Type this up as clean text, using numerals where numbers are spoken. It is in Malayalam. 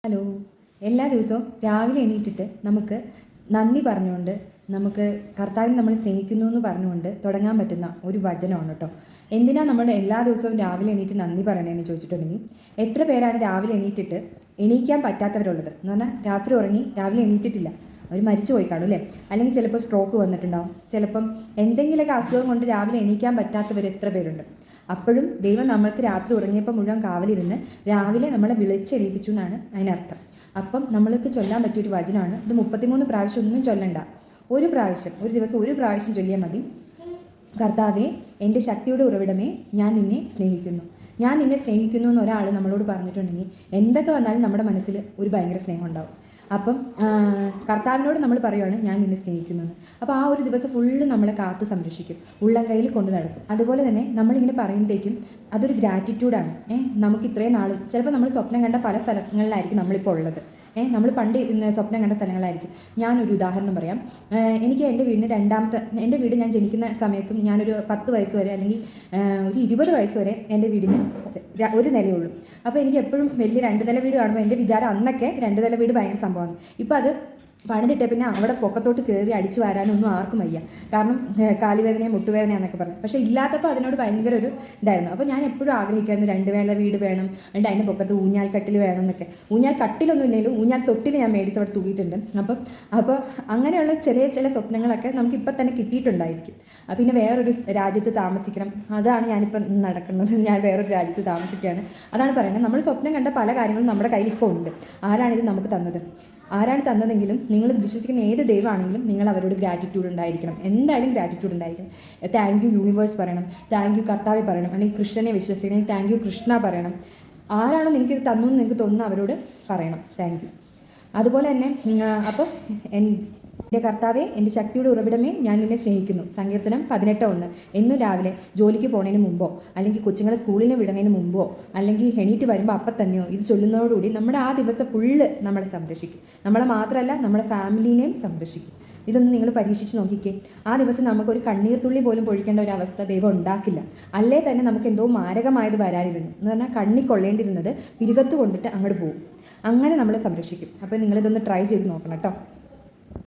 ഹലോ. എല്ലാ ദിവസവും രാവിലെ എണീറ്റിട്ട് നമുക്ക് നന്ദി പറഞ്ഞുകൊണ്ട് നമുക്ക് കർത്താവിനെ നമ്മൾ സ്നേഹിക്കുന്നു എന്ന് പറഞ്ഞുകൊണ്ട് തുടങ്ങാൻ പറ്റുന്ന ഒരു വചനമാണ് കേട്ടോ. എന്തിനാണ് നമ്മൾ എല്ലാ ദിവസവും രാവിലെ എണീറ്റ് നന്ദി പറയണതെന്ന് ചോദിച്ചിട്ടുണ്ടെങ്കിൽ, എത്ര പേരാണ് രാവിലെ എണീറ്റിട്ട് എണീക്കാൻ പറ്റാത്തവരുള്ളത് എന്ന് പറഞ്ഞാൽ രാത്രി ഉറങ്ങി രാവിലെ എണീറ്റിട്ടില്ല, അവർ മരിച്ചു പോയി കാണും അല്ലേ? അല്ലെങ്കിൽ ചിലപ്പോൾ സ്ട്രോക്ക് വന്നിട്ടുണ്ടാവും, ചിലപ്പം എന്തെങ്കിലുമൊക്കെ അസുഖം കൊണ്ട് രാവിലെ എണീക്കാൻ പറ്റാത്തവർ എത്ര പേരുണ്ട്. അപ്പോഴും ദൈവം നമ്മൾക്ക് രാത്രി ഉറങ്ങിയപ്പോൾ മുഴുവൻ കാവലിരുന്ന് രാവിലെ നമ്മളെ വിളിച്ചെണീപ്പിച്ചു എന്നാണ് അതിനർത്ഥം. അപ്പം നമ്മൾക്ക് ചൊല്ലാൻ പറ്റിയൊരു വചനമാണ് ഇത്. 33 പ്രാവശ്യം ഒന്നും ചൊല്ലണ്ട, ഒരു പ്രാവശ്യം, ഒരു ദിവസം ഒരു പ്രാവശ്യം ചൊല്ലിയാൽ മതി. കർത്താവേ, എൻ്റെ ശക്തിയുടെ ഉറവിടമേ, ഞാൻ നിന്നെ സ്നേഹിക്കുന്നു. ഞാൻ നിന്നെ സ്നേഹിക്കുന്നു എന്ന് ഒരാൾ നമ്മളോട് പറഞ്ഞിട്ടുണ്ടെങ്കിൽ എന്തൊക്കെ വന്നാലും നമ്മുടെ മനസ്സിൽ ഒരു ഭയങ്കര സ്നേഹം ഉണ്ടാവും. അപ്പം കർത്താവിനോട് നമ്മൾ പറയുവാണ് ഞാൻ നിന്നെ സ്നേഹിക്കുന്നത്. അപ്പോൾ ആ ഒരു ദിവസം ഫുള്ള് നമ്മളെ കാത്ത് സംരക്ഷിക്കും, ഉള്ളം കയ്യിൽ കൊണ്ട് നടക്കും. അതുപോലെ തന്നെ നമ്മളിങ്ങനെ പറയുമ്പോഴത്തേക്കും അതൊരു ഗ്രാറ്റിറ്റ്യൂഡാണ്. നമുക്ക് ഇത്രയും നാളും ചിലപ്പോൾ നമ്മൾ സ്വപ്നം കണ്ട പല സ്ഥലങ്ങളിലായിരിക്കും നമ്മളിപ്പോൾ ഉള്ളത്. നമ്മൾ പണ്ട് സ്വപ്നം കണ്ട സ്ഥലങ്ങളായിരിക്കും. ഞാനൊരു ഉദാഹരണം പറയാം. എനിക്ക് എൻ്റെ വീട് ഞാൻ ജനിക്കുന്ന സമയത്തും ഞാനൊരു 10 വയസ്സ് വരെ അല്ലെങ്കിൽ ഒരു 20 വയസ്സ് വരെ എൻ്റെ വീടിന് ഒരു നിലയുള്ളൂ. അപ്പോൾ എനിക്ക് എപ്പോഴും വലിയ 2 നില വീട് കാണുമ്പോൾ എൻ്റെ വിചാരം അന്നൊക്കെ 2 നില വീട് ഭയങ്കര സംഭവമാണ്. ഇപ്പോൾ അത് പണിതിട്ടേ പിന്നെ അവിടെ പൊക്കത്തോട്ട് കയറി അടിച്ചു വരാനൊന്നും ആർക്കും വയ്യ. കാരണം കാലുവേദനയും മുട്ടുവേദനയാണെന്നൊക്കെ പറഞ്ഞു. പക്ഷേ ഇല്ലാത്തപ്പോൾ അതിനോട് ഭയങ്കര ഒരു ഇതായിരുന്നു. അപ്പോൾ ഞാൻ എപ്പോഴും ആഗ്രഹിക്കായിരുന്നു 2 നില വീട് വേണം, എന്നിട്ട് അതിൻ്റെ പൊക്കത്ത് ഊഞ്ഞാൽ കട്ടിൽ വേണം എന്നൊക്കെ. ഊഞ്ഞാൽ കട്ടിലൊന്നും ഇല്ലെങ്കിലും ഊഞ്ഞാൽ തൊട്ടിൽ ഞാൻ മേടിച്ച് അവിടെ തൂക്കിയിട്ടുണ്ട്. അപ്പോൾ അങ്ങനെയുള്ള ചില സ്വപ്നങ്ങളൊക്കെ നമുക്ക് ഇപ്പം തന്നെ കിട്ടിയിട്ടുണ്ടായിരിക്കും. പിന്നെ വേറൊരു രാജ്യത്ത് താമസിക്കണം, അതാണ് ഞാനിപ്പം നടക്കുന്നത്. ഞാൻ വേറൊരു രാജ്യത്ത് താമസിക്കുകയാണ്. അതാണ് പറയുന്നത്, നമ്മൾ സ്വപ്നം കണ്ട പല കാര്യങ്ങളും നമ്മുടെ കയ്യിൽ ഇപ്പോൾ ഉണ്ട്. ആരാണിത് നമുക്ക് തന്നത്? ആരാണ് തന്നതെങ്കിലും നിങ്ങൾ വിശ്വസിക്കുന്ന ഏത് ദൈവമാണെങ്കിലും നിങ്ങൾ അവരോട് ഗ്രാറ്റിറ്റ്യൂഡ് ഉണ്ടായിരിക്കണം. എന്തായാലും ഗ്രാറ്റിറ്റ്യൂഡ് ഉണ്ടായിരിക്കണം. താങ്ക് യു യൂണിവേഴ്സ് പറയണം, താങ്ക് യു കർത്താവെ പറയണം, അല്ലെങ്കിൽ കൃഷ്ണനെ വിശ്വസിക്കണമെങ്കിൽ താങ്ക് യു കൃഷ്ണ പറയണം. ആരാണോ നിങ്ങൾക്ക് ഇത് തന്നു എന്ന് നിങ്ങൾക്ക് തോന്നുന്നു അവരോട് പറയണം താങ്ക് യു. അതുപോലെ തന്നെ അപ്പോൾ എൻ്റെ കർത്താവെ, എൻ്റെ ശക്തിയുടെ ഉറവിടമേ, ഞാൻ നിന്നെ സ്നേഹിക്കുന്നു. സങ്കീർത്തനം 18:1. എന്നും രാവിലെ ജോലിക്ക് പോകുന്നതിന് മുമ്പോ അല്ലെങ്കിൽ കൊച്ചുങ്ങളെ സ്കൂളിന് വിടുന്നതിന് മുമ്പോ അല്ലെങ്കിൽ എണീറ്റ് വരുമ്പോൾ അപ്പം തന്നെയോ ഇത് ചൊല്ലുന്നതോടുകൂടി നമ്മുടെ ആ ദിവസം ഫുള്ള് നമ്മളെ സംരക്ഷിക്കും. നമ്മളെ മാത്രമല്ല നമ്മുടെ ഫാമിലീനെയും സംരക്ഷിക്കും. ഇതൊന്ന് നിങ്ങൾ പരീക്ഷിച്ച് നോക്കിക്കേ. ആ ദിവസം നമുക്കൊരു കണ്ണീർ തുള്ളി പോലും പൊഴിക്കേണ്ട ഒരു അവസ്ഥ ദൈവം ഉണ്ടാക്കില്ല. അല്ലേ തന്നെ നമുക്ക് എന്തോ മാരകമായത് വരാനിരുന്നു എന്ന് പറഞ്ഞാൽ കണ്ണി കൊള്ളേണ്ടിരുന്നത് പിരുകത്ത് കൊണ്ടിട്ട് അങ്ങോട്ട് പോകും. അങ്ങനെ നമ്മളെ സംരക്ഷിക്കും. അപ്പോൾ നിങ്ങളിതൊന്ന് ട്രൈ ചെയ്ത് നോക്കണം കേട്ടോ.